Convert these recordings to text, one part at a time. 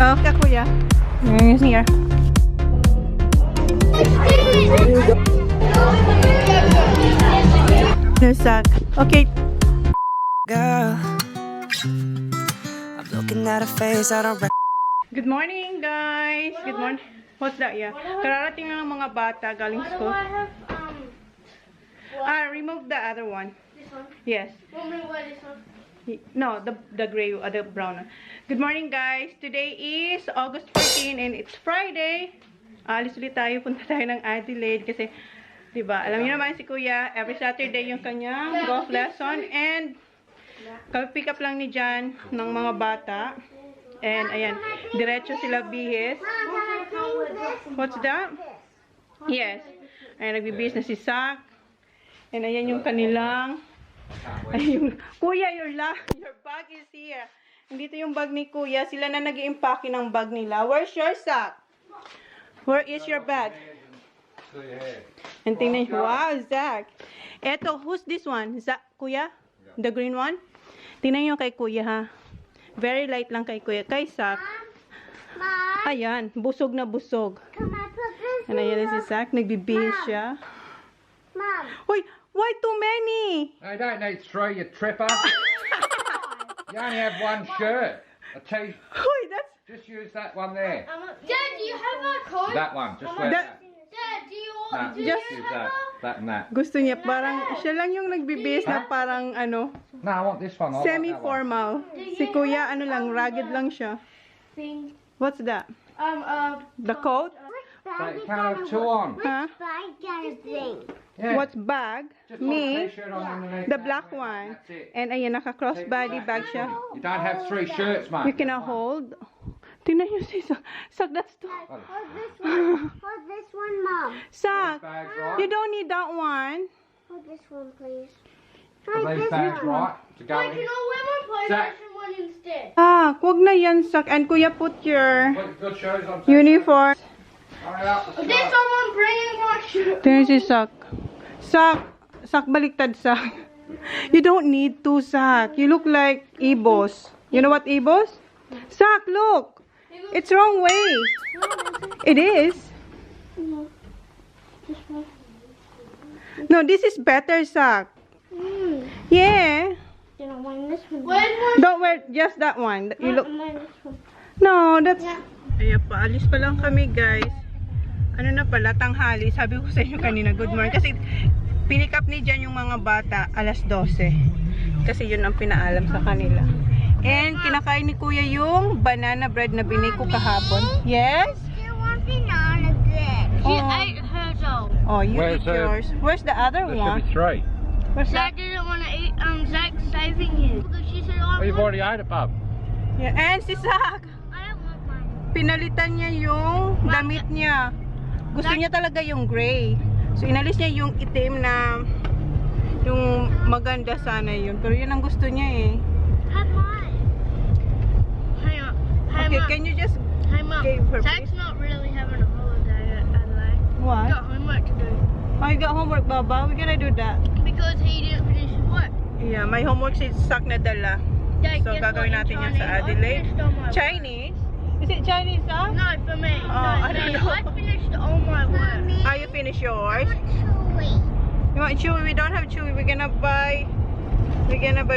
Okay, kuya. Here. There's Zach. Okay. Girl, I'm looking at a face I don't Good morning, guys. Good morning. What's that? Yeah. Kararating lang ng mga bata galing school. Remove the other one. This one? Yes. Want me to wear this one? No, the gray, the brown one. Good morning, guys. Today is August 14 and it's Friday. Alis ulit tayo. Punta tayo ng Adelaide kasi, diba, alam niyo naman si Kuya, every Saturday yung kanyang golf lesson and pick up lang ni Jan ng mga bata. And ayan, diretso sila bihis. What's that? Yes. Ayan, nagbibihis na si Sak. And ayan yung kanilang, ayun, Kuya, your bag is here. Dito yung bag ni Kuya. Sila na nag-i-impake ng bag nila. Where's your Sak? Where is your bag? And tingnan nyo. Wow, Zach. Eto, who's this one? Zach, Kuya? The green one? Tingnan nyo kay Kuya, ha? Very light lang kay Kuya. Kay Zach. Ayan, busog na busog. And ayan si Zach. Nagbibihis siya. Mom. Uy, why too many? I don't need three, you tripper. You only have one shirt. Uy, that's... Just use that one there. Dad, do you have a coat? That one, just wear that. Dad, do you No, want just use that. That and that. Gusto niya parang, siya lang yung nagbibihis na parang, ano, No, I want this one. I want that one. semi-formal. Si Kuya, ano lang, rugged lang siya. thing? What's that? The coat? So you can't have two on. Huh? Yeah. What's bag? Just put a Me? t-shirt on underneath The that. black one. That's it. And ayan, naka-crossbody bag siya. You don't have three shirts, mate. You cannot hold. Tingnan niyo si Sak. Sak, that's too. Hold this one, Mom. Sak, Bags right. you don't need that one. Hold this one, please. Are these bags right to go Wait, in? can I wear my PlayStation one instead? Wag na yan, Sak. And Kuya, put your Put good shoes on. uniform. Hurry up, let's Is there go. someone bringing my shoe? Tingnan si Sak. Sak, baliktad, Sak. You don't need to, Sak. You look like Ibos. You know what Ibos? Sak, look. It's wrong way. It is. No, this is better, Sak. Yeah. Then I'm wearing this one. Where's my Don't wear just that one. You look. I'm wearing this one. No, that's... Ayan, paalis pa lang kami, guys. Ano na pala, tanghali. Sabi ko sa inyo kanina, good morning. Kasi pinick up ni Jan yung mga bata alas 12. Kasi yun ang pinaalam sa kanila. And kinakain ni Kuya yung banana bread na binili ko kahapon. Yes? Still want banana bread. She Oh. ate hers all. Oh, you Where's eat yours. Where's the other There should one? be three. Where's Zach that? didn't want to eat. Zach's saving his because she said, "I Well, you've want." already ate it, bub. Yeah. And si Zach, I don't want mine. pinalitan niya yung damit niya. Gusto niya talaga yung gray. So, inalis niya yung itim na yung maganda sana yun. Pero yun ang gusto niya eh. Have mine. Hang on. Hey, Okay, Mom. can you just Hey, Mom. give her, Zach's not really having a holiday at Adelaide. what? Got homework to do Oh, you got homework, Baba. We're gonna do that. because he didn't finish his work. Yeah, my homework is stuck na dala. Dad, So, guess gagawin what? natin In yan sa Chinese, I Adelaide. finished all my work. Chinese? Is it Chinese, huh? No, for me. Oh, no, I don't me. know. I finished all my work. You finish yours? You want chewy? We don't have chewy. We're gonna buy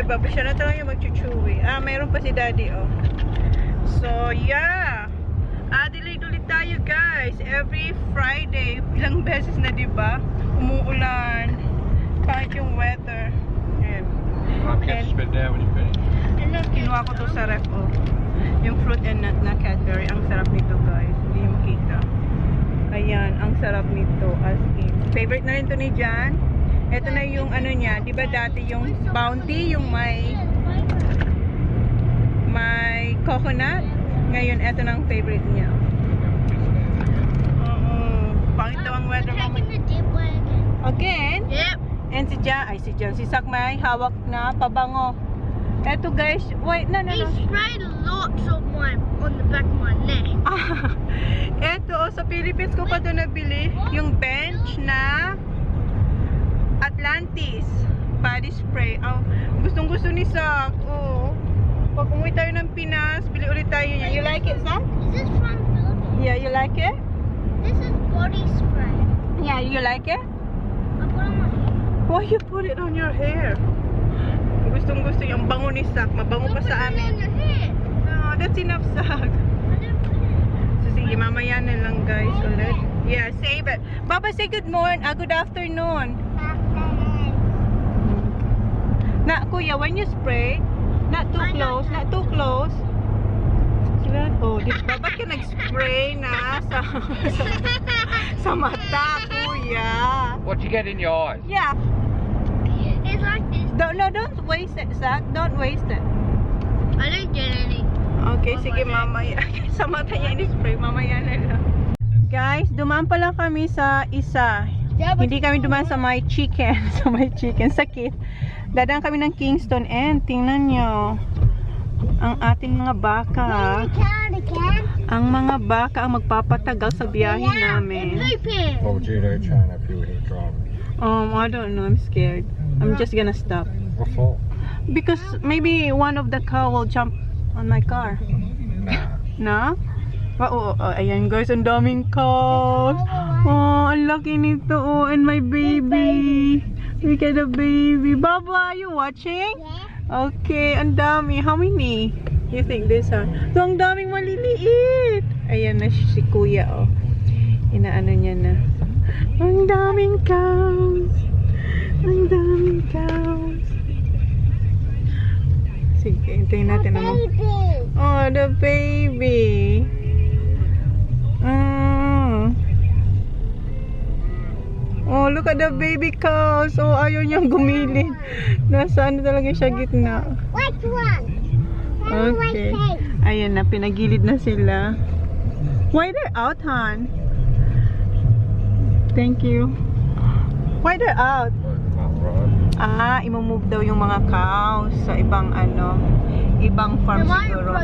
Baba. Siya na talaga yung mag-chewy. Mayroon pa si Daddy, oh. So, yeah. Adelaide ulit tayo, guys. Every Friday. Ilang beses na, diba? Umuulan. Kahit yung weather. Ayan. Right, get to spit down when you finish. Kinuha ko to sa ref, oh. Yung fruit and nut na Cadbury. Ang sarap nito, guys. Hindi yung makita. Ayan, ang sarap nito. As in. Favorite na rin to ni Jan. Ito na yung ano niya. Diba dati yung Bounty, yung may coconut. Ngayon, ito na ang favorite niya. Oo. Pangit daw ang weather mo. Taking the deep way again. Again? Yep. And si Sak may hawak na pabango. Eto guys, wait, no. He sprayed lots of mine on the back of my neck. Eto, sa Philippines ko pa ito nabili. Yung bench na Atlantis body spray. Gustong gusto ni Sak. Oh. pag umuwi tayo ng Pinas, bili ulit tayo niya. You like it, Zach? Is this from Philippines? Yeah, you like it? This is body spray. Yeah, you like it? I put on my hair. Why you put it on your hair? Gustong gusto yung bango ni Zach. Mabango pa sa Put it on amin. your head. No, that's enough, Zach. I didn't put it. So, sige, mamaya na lang, guys, ulit. Yeah, save it. Baba, say good morning. Good afternoon. Na, kuya, when you spray, not too close, not too close. Sila, oh, di ba ba't ka nag-spray na sa mata, kuya? What you get in your eyes? Yeah. It's like this. Don't waste it, Zach. Don't waste it. I didn't get any. Okay, sige, mamaya. Sa mata niya ini-spray, mamaya na lang. Guys, dumaan pa lang kami sa isa. Hindi kami dumaan sa my chicken. Sa my chicken. Sakit. Dadaan kami ng Kingston and tingnan nyo. Ang ating mga baka. Ang mga baka ang magpapatagal sa biyahe namin. What would you do, Chona, if you were here driving? I don't know. I'm scared. I'm just gonna stop. What for? Because maybe one of the cow will jump on my car. Nah. Na? Oh, ayan guys, ang daming cows. Oh, ang laki nito. Oh, and my baby. Look at the baby. Baba, are you watching? Okay, ang dami. How many? You think this are? So, ang daming maliliit. Ayan na si kuya, oh. Inaano niya na. Ang daming cows. Ang daming cows. Sige, hintayin natin naman. Oh, the baby. Oh, look at the baby cows. Oh, ayaw niyang gumilid. Nasa ano talaga siya gitna. Which one? Okay. Ayan na, pinagilid na sila. Why they're out, hon? Thank you. Why they're out? Imomove daw yung mga cows sa ibang ano, ibang farm siguro.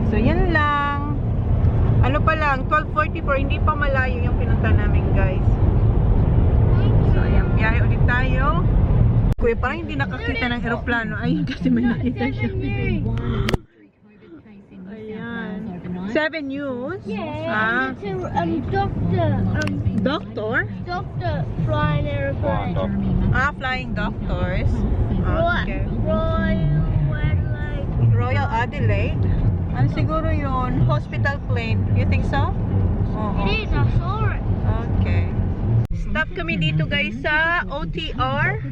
So, yan lang. Ano pa lang, 12:44, hindi pa malayo yung pinunta namin, guys. So, ayan, biyahe ulit tayo. Kuya, parang hindi nakakita ng aeroplano. Ayun, kasi may nakita siya. Ayan. 7 News? Yeah. It's a doctor. Doctor? Flying airplane. Flying doctors. Okay. Royal Adelaide? Ano siguro yun? Hospital plane. You think so? Oo. It is. I saw it. Okay. Stop kami dito guys sa OTR.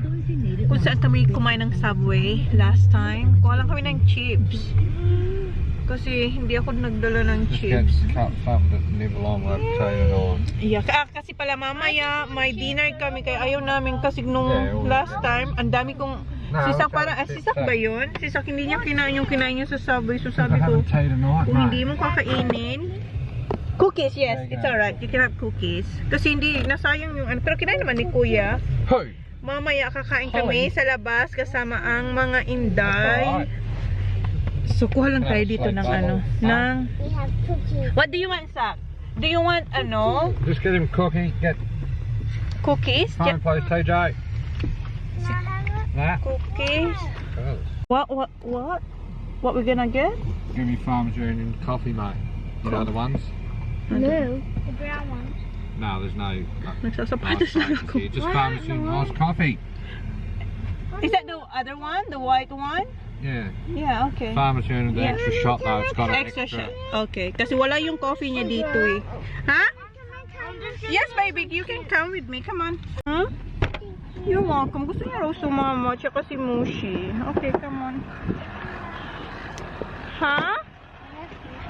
Kung saan kami kumain ng Subway last time. Kuha lang kami ng chips. Kasi hindi ako nagdala ng chips. Yeah, kasi pala mamaya may dinner kami kaya ayaw namin kasi nung last time ang dami kong sisak parang sisak ba yun? Sisak hindi niya kinain yung kinain niya sa Subway. So sabi ko kung hindi mo kakainin cookies, yes, it's alright. You can have cookies. Kasi hindi nasayang yung ano. Pero kinain naman ni Kuya. Mamaya kakain kami sa labas kasama ang mga inday. So, kuha lang tayo dito ng ano, ng... We have cookies. What do you want, Zach? Do you want, ano? Just get him cookie. Get Cookies? phone, please, TJ. Nah. Cookies? What we gonna get? Give me Farmers Union coffee, mate. You know the ones? No. The brown ones. No, there's no. Nagsasapatos na ako. Just Farmers Union nice coffee. Is that the other one? The white one? Yeah. Yeah, okay. Farmers Union, the Yeah. extra shot though. It's got an Extra extra. shot. Okay. Kasi wala yung coffee niya dito eh. Ha? Yes, baby. You can come with me. Come on. Huh? You're welcome. Gusto niya raw sumama. Tsaka si Mushi. Okay, come on. Ha?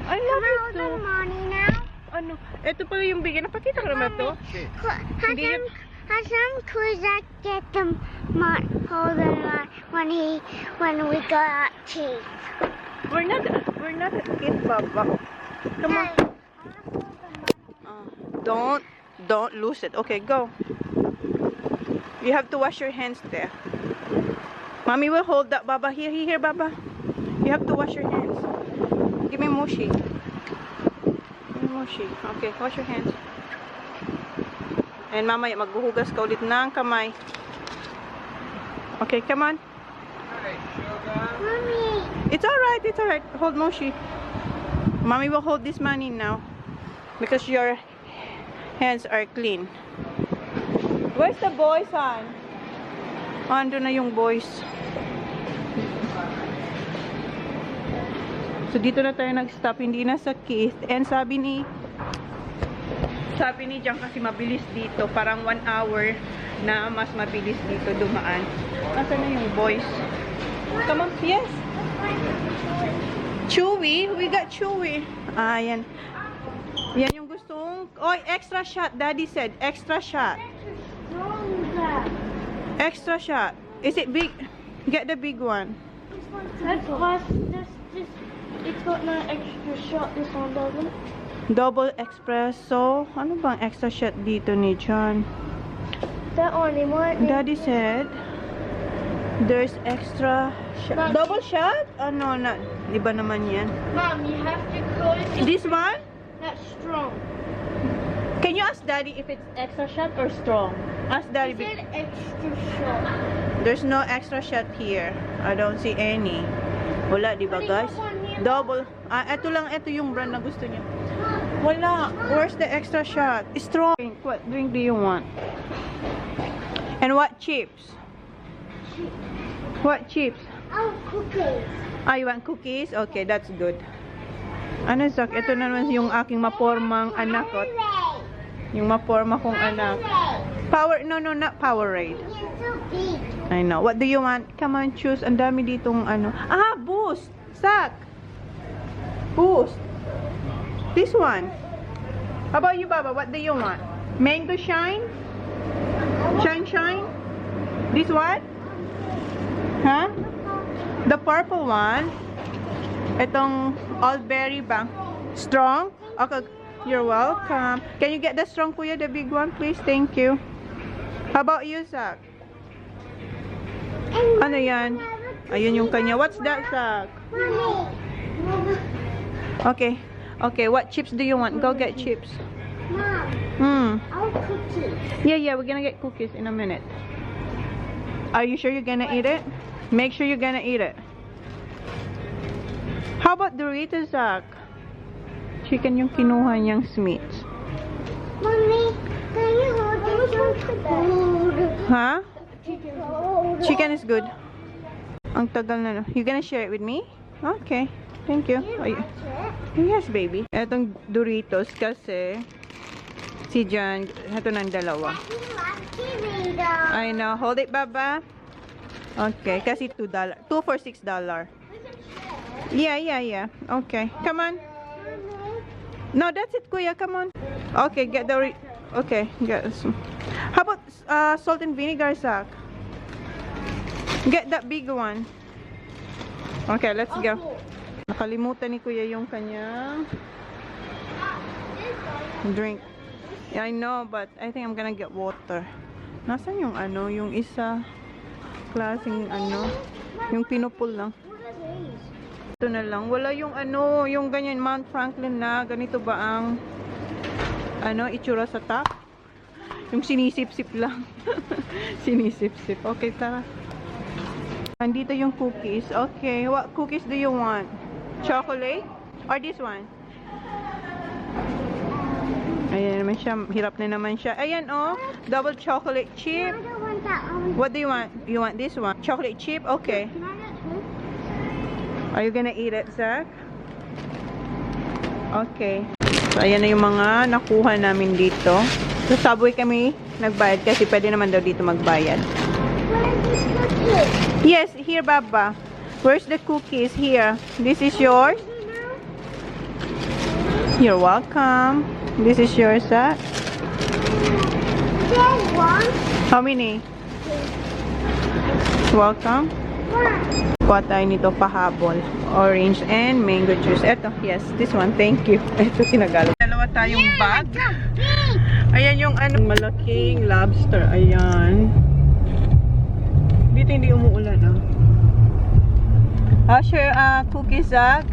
I love it too. Money now. Ano? Ito pala yung bigyan. Napakita ko naman to. Hindi niya... Has some Kuzak get them hold them when we go out cheese? We're not a kid, Papa. Come on. Don't lose it. Okay, go. You have to wash your hands there. Mommy will hold that, Baba. Here, Baba. You have to wash your hands. Give me Mushi. Give me Mushi. Okay, wash your hands. And mamaya maghuhugas ka ulit ng kamay. Okay, come on. Mommy. It's alright, it's alright. Hold Moshi. Mommy will hold this money now. Because your hands are clean. Where's the boys, son? Ando na yung boys. So, dito na tayo nag-stop. Hindi na sa Keith. And sabi ni Jan kasi mabilis dito. Parang 1 hour na mas mabilis dito dumaan. Nasaan na yung boys? Come on, yes. Chewy? We got Chewy. Yan. Yan yung gustong... Oy, extra shot. Daddy said, extra shot. Extra shot. Is it big? Get the big one. It's got no extra shot. This one doesn't. Double espresso. Ano bang extra shot dito ni John? That only one. Daddy said there's extra shot. Double shot? No, not. Iba naman yan. Mom, you have to close it. This one? That's strong. Can you ask Daddy if it's extra shot or strong? Ask Daddy. It said extra shot. There's no extra shot here. I don't see any. Wala, di ba guys? Double. Ito lang, ito yung brand na gusto niya. Wala. Where's the extra shot? Strong. What drink do you want? And what chips? What chips? Oh, cookies. You want cookies? Okay, that's good. Ano, Zak? Ito na naman yung aking mapormang anak. Yung maporma kong anak. Power, no, not Powerade. You're so big. I know. What do you want? Come on, choose. Ang dami ditong ano. Boost. Zak. Boost. This one. How about you, Baba? What do you want? Mango shine? Shine? This one? Huh? The purple one. Itong all-berry bang. Strong? Okay. You're welcome. Can you get the strong, kuya? The big one, please? Thank you. How about you, Zak? Ano yan? Ayun yung kanya. What's that, Zak? Okay. Okay, what chips do you want? Go get chips. Mom, I'll cookies. Yeah, we're gonna get cookies in a minute. Are you sure you're gonna eat it? Make sure you're gonna eat it. How about Doritos, Zak? Chicken yung kinuha niyang Smiths. Mommy, can you hold this food? Huh? Chicken is good. Ang tagal na. You gonna share it with me? Okay. Thank you. Yes, baby. Etong Doritos kasi si John, ito ng dalawa. I know. Hold it, Baba. Okay. Kasi $2. 2 for $6. Yeah. Okay. Come on. No, that's it, kuya. Come on. Okay, get the... Okay, get some. How about salt and vinegar, Zak? Get that big one. Okay, let's go. Nakalimutan ni kuya yung kanyang drink. Yeah, I know, but I think I'm gonna get water. Nasaan yung ano? Yung isa klaseng ano? Yung pinupul lang. Ito na lang. Wala yung ano, yung ganyan Mount Franklin na ganito ba ang ano, itsura sa top? Yung sinisip-sip lang. Sinisip-sip. Okay, tara. Andito yung cookies. Okay, what cookies do you want? Chocolate? Or this one? Ayan naman siya. Hirap na naman siya. Ayan, oh. Double chocolate chip. What do you want? You want this one? Chocolate chip? Okay. Are you gonna eat it, Zak? Okay. So, ayan na yung mga nakuha namin dito. So, Subway kami nagbayad kasi pwede naman daw dito magbayad. Yes, here, Baba. Where's the cookies? Here. This is yours. You're welcome. This is yours, Zak. How many? Welcome. Kuha tayo nito pahabol. Orange and mango juice. Eto, yes. This one. Thank you. Ito, tinagalo. Dalawa tayong bag. Ayan yung ano, malaking lobster. Ayan. Dito hindi umuulan, ah. How's your cookies, Zak?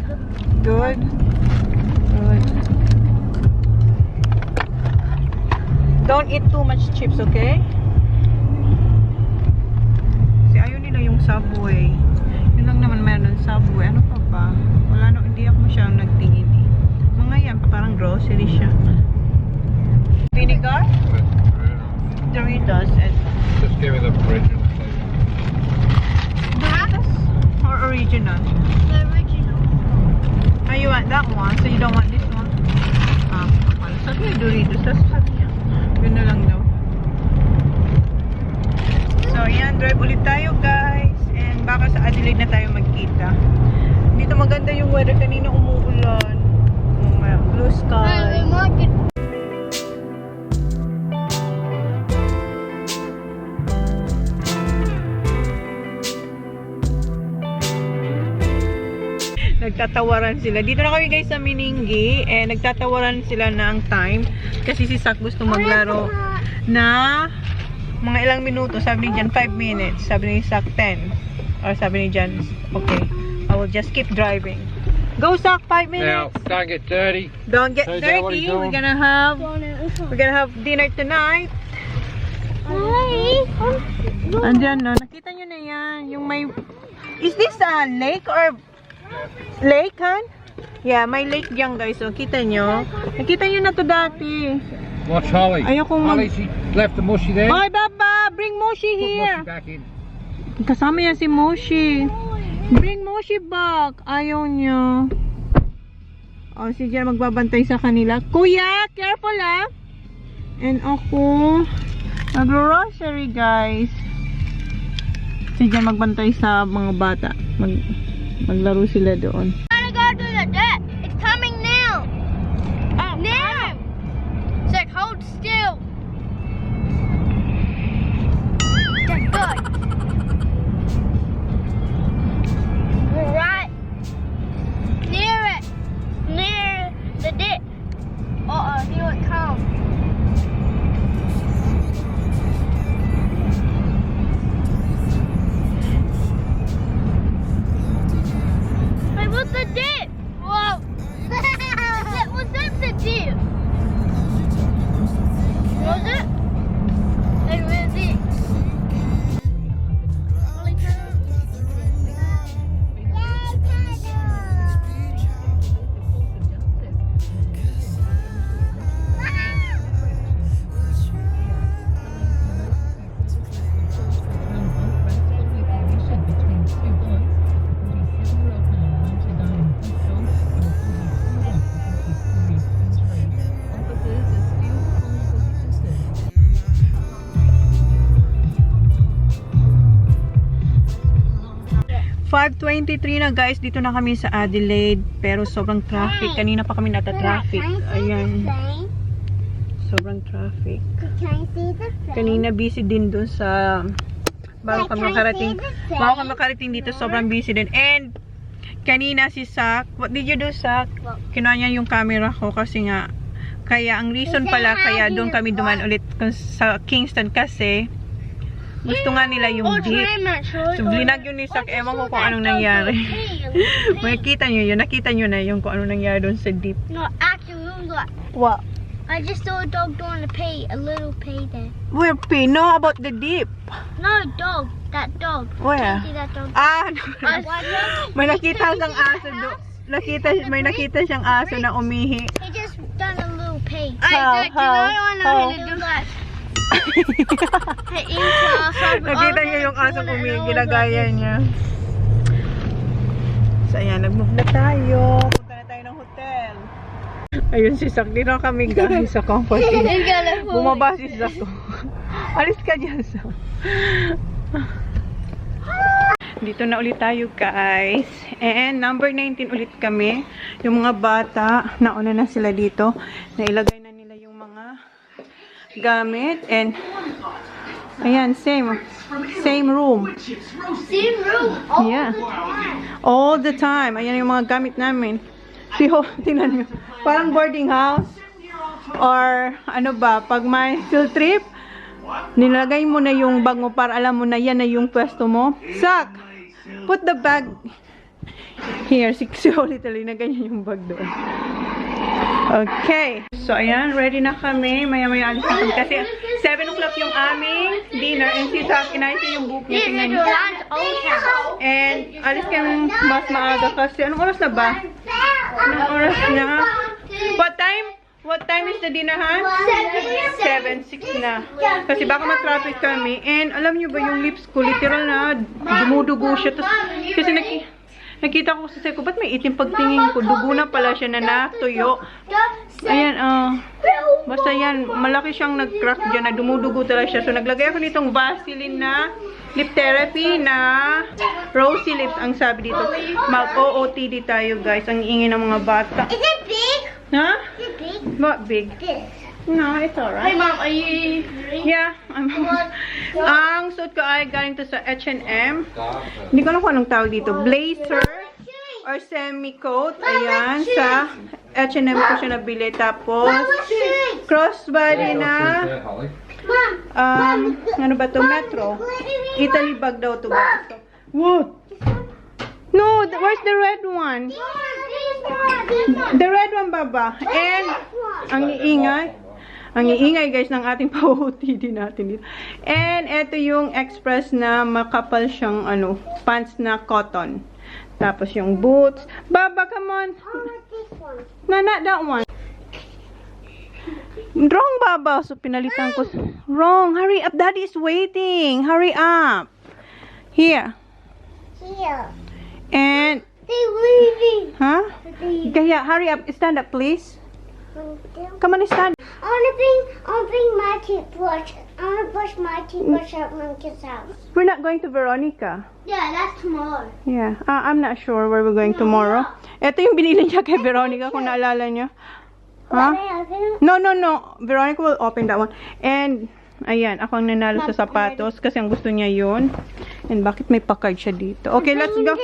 Good. Don't eat too much chips, okay? Kasi ayaw nila yung Subway. Yun lang lang naman meron sa Subway. Ano pa ba? Wala no, hindi ako masyadong nagtingin eh. Mga yan, parang grocery siya. Vinegar? Doritos and Just give me the original. Doritos or original? The original. Oh, you want that one, so you don't want this one? Ah, wala. Sabi niya Doritos, tapos sabi niya. Yun na lang daw. So, yan, drive ulit tayo guys. And baka sa Adelaide na tayo magkita. Dito maganda yung weather, kanina umuulan. Blue sky. Nagtatawaran sila. Dito na kami guys sa Meningi. Eh, nagtatawaran sila ng time. Kasi si Sak gusto maglaro na mga ilang minuto. Sabi ni Jan, 5 minutes. Sabi ni Sak, 10. Or sabi ni Jan, okay, I will just keep driving. Go Sak, 5 Now, minutes. don't get dirty. Don't get So is that what dirty. he's We're doing? gonna have dinner tonight. Andyan no, nakita nyo na yan. Yung may, is this a lake or lake, Han? Yeah, may lake diyan guys. So, kita nyo. Nakita nyo na to dati. Watch Holly. Ayokong Holly, she left the mushy there. Hoy, Baba! Bring Moshi Put here! mushy back in. Kasama yan si Moshi. Bring Moshi back. Ayaw niya. O, si Jan magbabantay sa kanila. Kuya, careful ah! And ako, nag-grocery guys. Si Jan magbantay sa mga bata. Maglaro sila doon. Gotta go to the deck. It's coming now. Oh, now. It's like, hold still. That's good. We're right near it. Near the dip. Here it comes. Wait, what's the dip? Whoa. Was that the dip? Was it? Like, where is it? Holy cow. .23 na guys, dito na kami sa Adelaide, pero sobrang traffic. Kanina pa kami nata-traffic. Ayan, sobrang traffic. Can I see the plane? Kanina busy din dun sa bago kami makarating dito, sobrang busy din. And kanina si Sak, what did you do, Sak? Kinuha niya yung camera ko kasi nga, kaya ang reason pala kaya doon kami duman ulit sa Kingston kasi gusto nga nila yung jeep. So, blinag yun ni Sak. Ewan ko kung anong nangyari. Makikita nyo yun. Nakita nyo na yung kung anong nangyari doon sa jeep. No, actually, look. What? I just saw a dog doing a little pay there. Where, P? No, about the jeep. No, dog. That dog. Where? See that dog? Ah, no. May nakita siyang aso doon. May nakita siyang aso na umihi. He just done a little pay. How? Nakita niyo yung asong umihi. Ginagaya niya. So, ayan. Nag-move na tayo. Punta na tayo ng hotel. Ayun si Sak. Dito kami guys sa comfort inn. Bumaba si Sak. Alis ka dyan, Sak. Dito na ulit tayo guys. And number 19 ulit kami. Yung mga bata, nauna na sila dito. Nailagay na nila yung mga gamit. And ayan, same room. Same room. Yeah. All the time. Ayan yung mga gamit namin. Tingnan nyo. Parang boarding house. Or ano ba, pag may field trip, nilagay mo na yung bag mo para alam mo na yan na yung pwesto mo. Sak! Put the bag here. Si Holly na ganyan yung bag doon. Okay. So, ayan. Ready na kami. Maya-maya alis na kami. Kasi 7 o'clock yung aming dinner. And si Zach, inayos niya yung book niya. Tingnan niyo. And alis kayong mas maaga kasi. Anong oras na ba? Anong oras na? What time is the dinner, ha? 7, 6 na. Kasi baka ma-traffic kami. And alam niyo ba yung lips ko, literal na dumudugo siya. Tapos, kasi nakita ko sa ko, ba't may itim pagtingin ko? Dugo na pala siya na natuyo. Ayan, basta yan, malaki siyang nag-crack dyan, na dumudugo talaga siya. So, naglagay ako nitong Vaseline na lip therapy na rosy lips, ang sabi dito. Mag-OOTD tayo, guys. Ang ingay ng mga bata. Is it big? Huh? Is it big? What big? This. No, it's alright. Hey, Mom, are you... Yeah. Ang suit ko ay galing to sa H&M. Hindi ko alam kung anong tawag dito. Blazer or semi-coat. Ayan. Sa H&M ko siya nabili. Tapos, crossbody na ano ba to? Metro. Italy bag daw to, guys. What? No, where's the red one? The red one, Baba. And, ang iingay. Ang iingay, guys, ng ating pa-OOTD natin dito. And, ito yung express na makapal siyang, pants na cotton. Tapos yung boots. Baba, come on. No, not that one. Wrong, Baba. So, pinalitan ko. Wrong. Hurry up. Daddy is waiting. Hurry up. Here. Here. And, They're leaving. huh? Kaya, hurry up. Stand up, please. Come on, stand. I wanna bring my toothbrush. I wanna brush my toothbrush at Monkey's house. We're not going to Veronica. Yeah, that's tomorrow. Yeah. I'm not sure where we're going tomorrow. Ito yung binili niya kay Veronica, kung naalala niya. Huh? No. Veronica will open that one. And, ayan, ako ang nanalo sa sapatos kasi ang gusto niya yun. And bakit may pa-card siya dito? Okay, let's go.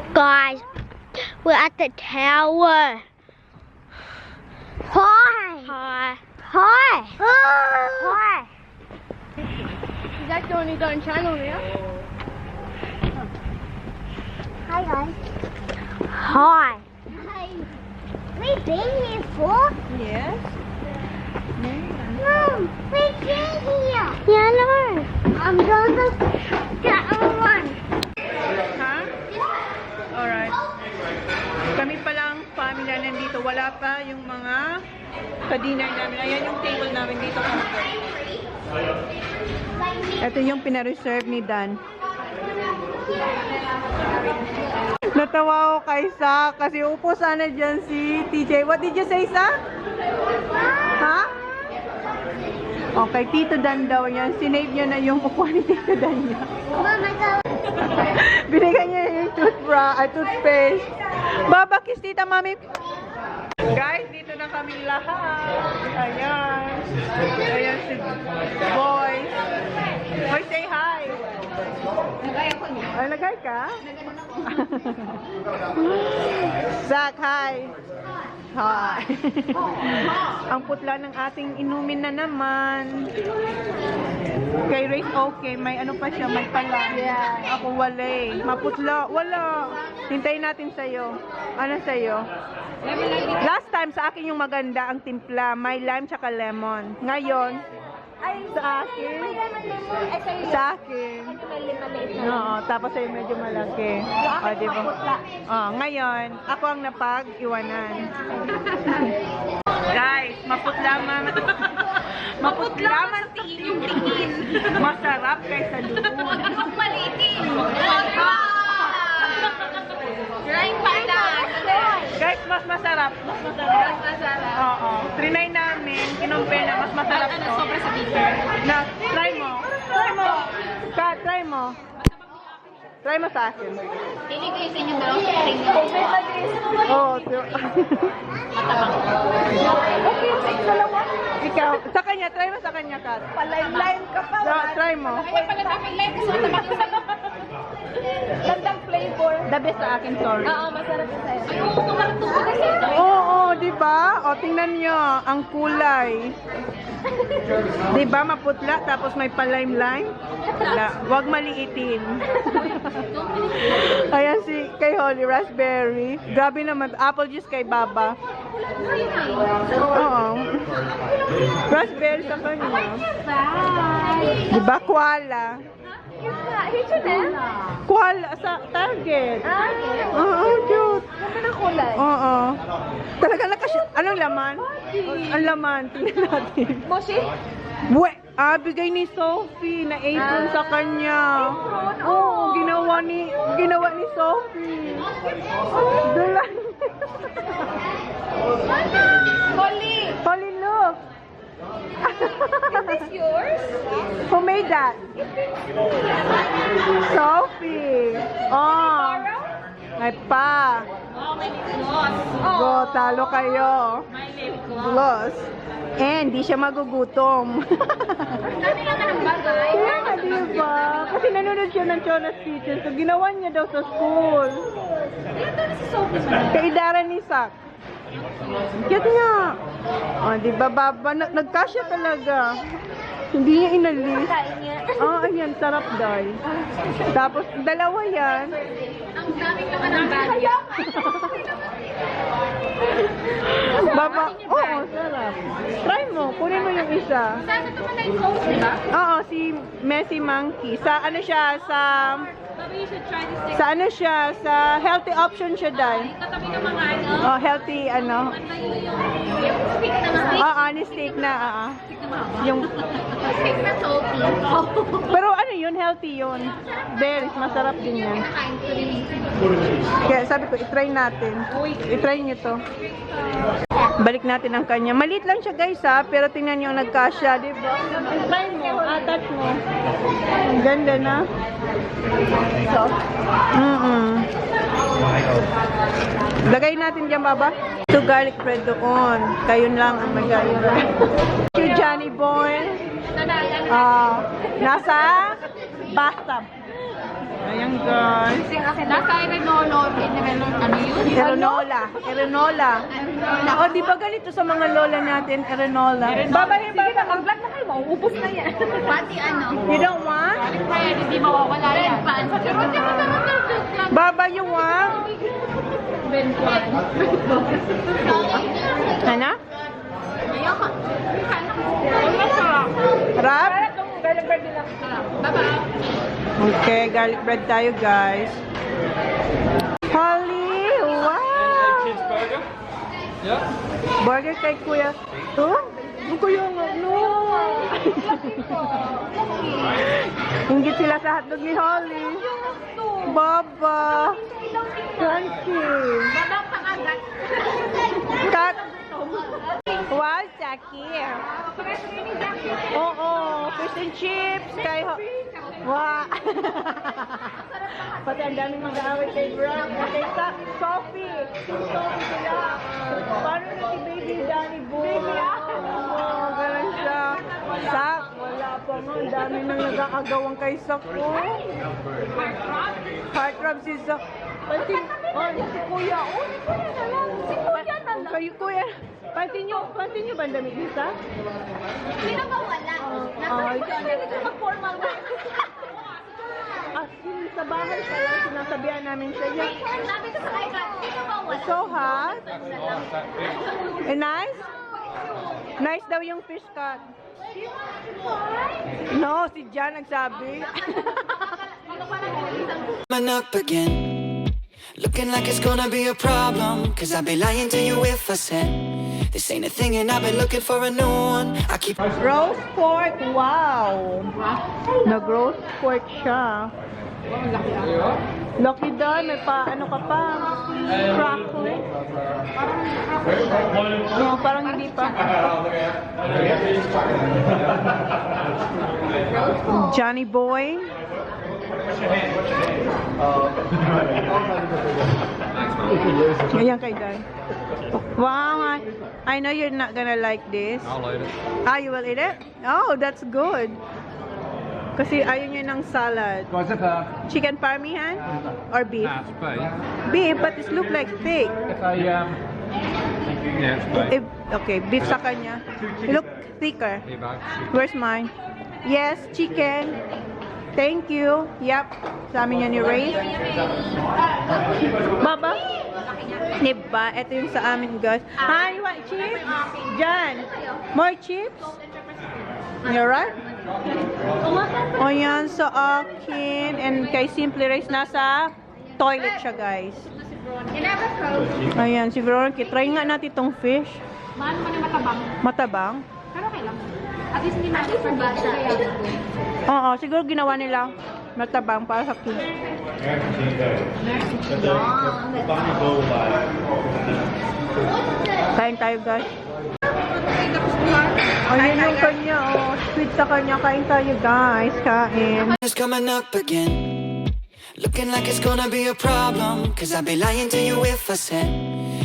Guys, we're at the tower. Hi. Hi. Hi. Hi. Is that the only darn channel here? Hi, guys. Hi. Hi. We've been here before. Yes. Mom, we've been here. Yeah, I know. I'm going to get on one. Huh? Alright. Kami palang family na nandito. Wala pa yung mga ka-dinner namin. Ayan yung table namin dito. Ito yung pina-reserve ni Dan. Natawa ko kay Sa kasi upo sana dyan si TJ. What did you say, Sa? Ha? Okay, Tito Dan daw yan. Sinave niya na yung upuan ni Tito Dan niya. Mom, I go. Binigyan niya yung toothpaste. Baba, kiss tita, mami. Guys, dito na kami lahat. Ayan. Ayan si Boy. Boy, say hi. Nagay ako niya. Ay, nagay ka? Zach, hi. Hi. Ang putla ng ating inumin na naman. Kay Race, okay. May ano pa siya, may pala. Yeah. Ako wala eh. Maputla. Wala. Hintayin natin sa'yo. Ano sa'yo? Last time sa akin yung maganda ang timpla. May lime tsaka lemon. Ngayon, sa akin. Sa akin. Oo, tapos ay medyo malaki. O, diba? Ngayon, ako ang napag-iwanan. Guys, maputla man. Maputla man sa tingin. Masarap kaysa doon. Ang malitin. Guys, mas masarap. Mas masarap. Oo. Trinay namin. Kinumpay na. Mas masarap to. Sobra sa bitter. Na, try mo. Try mo. Try mo sa akin. Hindi ko yung inyo dalawa. Oo. Ikaw. Sa kanya. Try mo sa kanya, Kat. Palime ka pa. Try mo. Kaya pala namin live kasi matabak. Gandang flavor. The best sa akin, sorry. Oo, masarap yun sa'yo. Ay, oo, kumakto ko kasi ito. Oo, diba? O, tingnan nyo, ang kulay. Diba, maputla, tapos may palime-lime? Huwag maliitin. Ayan si, kay Holly, raspberry. Grabe naman, apple juice kay Baba. Oo. Raspberry sa kanya. Diba, koala? Koala sa Target. Oo, cute. Ganda ng kulay. Oo. Talaga nakasya. Anong laman? Ang laman. Tingnan natin. Moshi? Bigay ni Sophie na apron sa kanya. Oo, ginawa ni Sophie. Dula. Holly, look. Is this yours? Who made that? Sophie. Oh. Ay pa. Go, talo kayo. Gloss. And di siya magugutom. Dami naman ng bagay. Kaya nga, diba? Kasi nanonood siya ng Chona's Kitchen. So, ginawa niya daw sa school. Kaidara ni Sak. Kaya nga. O, diba, Baba? Nagkasya talaga. Hindi niya inalis. Ayan, sarap dahil. Tapos, dalawa yan. Ang daming naman ng bagay. Baba, oo, sarap. Try mo, kunin mo yung isa. Sana naman na yung coat, diba? Oo, si Messi Monkey. Sa ano siya, Baba, you should try this sa ano siya, sa healthy option siya dahil. Katabi ng mga ano. Oh, healthy ano. Yung stick na mga. Oo, ni steak na, yung, Stick na salty. pero ano yun, healthy yun. Berries, masarap din yan. Kinakain ko rin. Kaya sabi ko, itry natin. Itry nyo to. Balik natin ang kanya. Maliit lang siya guys ha, pero tingnan nyo nagkasya, di ba? Try mo, touch mo. Ang ganda na. So, lagay natin dyan, Baba. Ito garlic bread doon. Kayo lang ang nag-aira. Thank you, Johnny Boy. Nasa bathtub. Ayan guys. Nasa Erenola. O, di ba ganito sa mga lola natin, Erenola? Babahin ba? Mag-vlog na kayo, mauubos na yan. Pati ano? You don't want? Kaya hindi mawawala yan. Baba, you want? Ano? Ayoko. Rap? Garlic bread din lang. Bye-bye. Okay, garlic bread tayo guys. Holly, wow! Kids burger? Yeah. Burger kay Kuya. Huh? Ang Kuya nga, no! Ingit sila sa hotdog ni Holly. Baba! Thank you! Babang pakagat. Cut! Wow, Jackie! Oo, fish and chips kay wow! Pati ang daming mag-aaway kay Brock, kay Sophie! Sophie sila! Paano na si Baby Danny Boy? Oo, ganun siya. Sak, wala pa nga. Ang dami nang nag-aagawang kay Sak ko. Heartthrob si Sak. Pati, si Kuya. Oh, si Kuya na lang. Si Kuya na lang. Kayo, Kuya. Pansin nyo ba ang damit ni Sak? Hindi na mawala. Nasa mag-formal na. Sa bahay pala, sinasabihan namin siya. Sabi ko sa kailan, hindi na mawala. So hot. Nice? Nice daw yung fish cut. No, si Jan nagsabi. I'm up again, looking like it's gonna be a problem. Cause I'd be lying to you if I said this ain't a thing and I've been looking for a new one. I keep Roast pork, wow. Nag-roast pork siya. Lucky doon, may pa, ano ka pa? Crackle. No, parang hindi pa. Johnny Boy. Ayan kay Dan. Wow, I know you're not gonna like this. I'll eat it. You will eat it? Oh, that's good. Kasi ayaw niya ng salad. Guys, if a Chicken parmesan or beef? Nah, it's beef. Beef, but it looks like steak. Yeah, it's great. Okay, beef sa kanya. You look thicker. Here, babe. Where's mine? Yes, chicken. Thank you. Yep. Sa amin yan ni Ray. Baba? Diba? Ito yung sa amin, guys. Hi, you want chips? Jan, more chips? You're right? O yan, sa akin. And kay Simply Rice, nasa toilet siya, guys. Ayan, si Veronica. Try nga natin itong fish. Matabang. Matabang? Pero okay lang. At least hindi natin for bata. Oo, siguro ginawa nila matabang para sa kids. Kain tayo, guys. Ayun yung kanya, oh. Sweet sa kanya. Kain tayo, guys. Kain. It's coming up again. Looking like it's gonna be a problem, cause I'd be lying to you if I said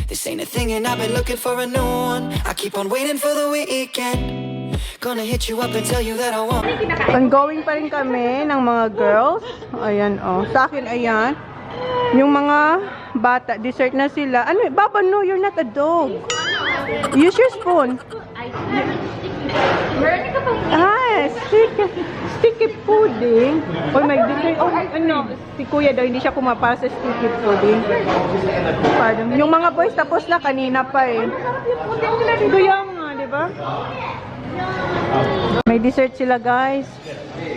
this ain't a thing and I've been looking for a new one. I keep on waiting for the weekend. Gonna hit you up and tell you that I want. Ongoing pa rin kami ng mga girls. Ayan, oh. Sa akin, ayan. Yung mga bata, dessert na sila. Ano, Baba, no, you're not a dog. Use your spoon. Ah, sticky pudding. Oy, may dessert. Oh, ano, si Kuya daw, hindi siya kumapasa sa sticky pudding. Pardon. Yung mga boys, tapos na kanina pa eh. Kuya nga, di ba? May dessert sila, guys.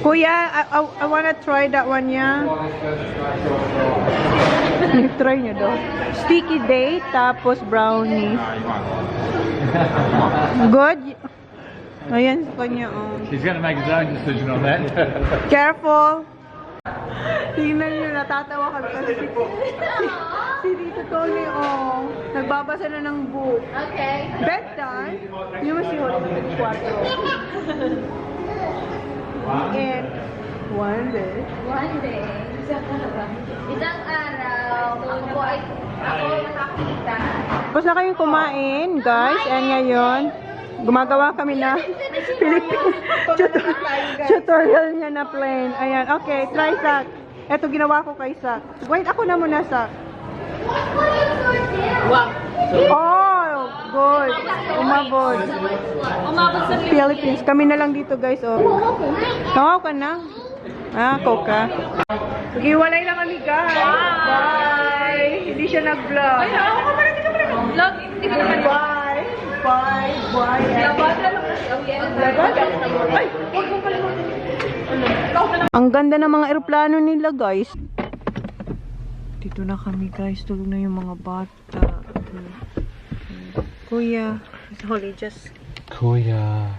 Kuya, I wanna try that one, yeah. Try nyo daw. Sticky date, tapos brownies. Good? Ayan sa kanya, oh. She's going to make his own decision on that. Careful! Tingnan nyo, natatawa kami kasi si Tito Tony, oh. Nagbabasa na ng book. Okay. Bedtime? Hindi mo si Holly ng 4. And one day. One day. Isang araw. Ako nakakita. Tapos na kayong kumain, guys. And ngayon, gumagawa kami na Philippine tutorial niya na plain. Ayan, okay, try Sak. Ito ginawa ko kay Sak. Wait, ako na muna, Sak. Wow. Oh, good. Umabot. Umabot sa Philippines. Kami na lang dito, guys. Oh. Nangaw ka na? Ah, Coca. Sige, walay lang kami, guys. Bye. Hindi siya nag-vlog. Ay, ako ka pala, hindi ka pala nag-vlog. Hindi ka naman. Bye. Bye. Bye. Labada lang. Labada? Ay, huwag mo pala. Ang ganda ng mga eroplano nila, guys. Dito na kami, guys. Tulog na yung mga bata. Kuya. Holly, just... Kuya.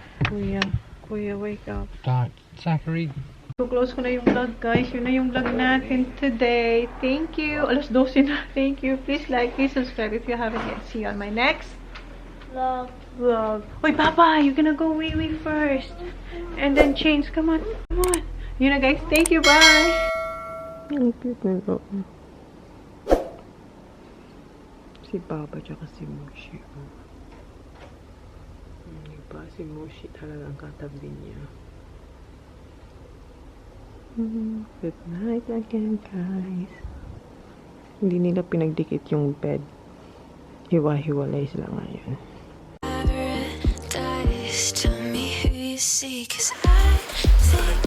Kuya, wake up. Don't. Zachary. So, close ko na yung vlog, guys. Yun na yung vlog natin today. Thank you. Alas 12 na. Thank you. Please like, please subscribe if you haven't yet. See you on my next vlog. Wait, Papa, you're gonna go way first. And then change. Come on. Come on. Yun na, guys. Thank you. Bye. Ang cute na ito. Si Papa tsaka si Mushi. Diba? Si Mushi talagang katabi niya. Good night again, guys. Hindi nila pinagdikit yung bed. Hiwa-hiwalay sila ngayon. Dies to me who you see, 'cause I think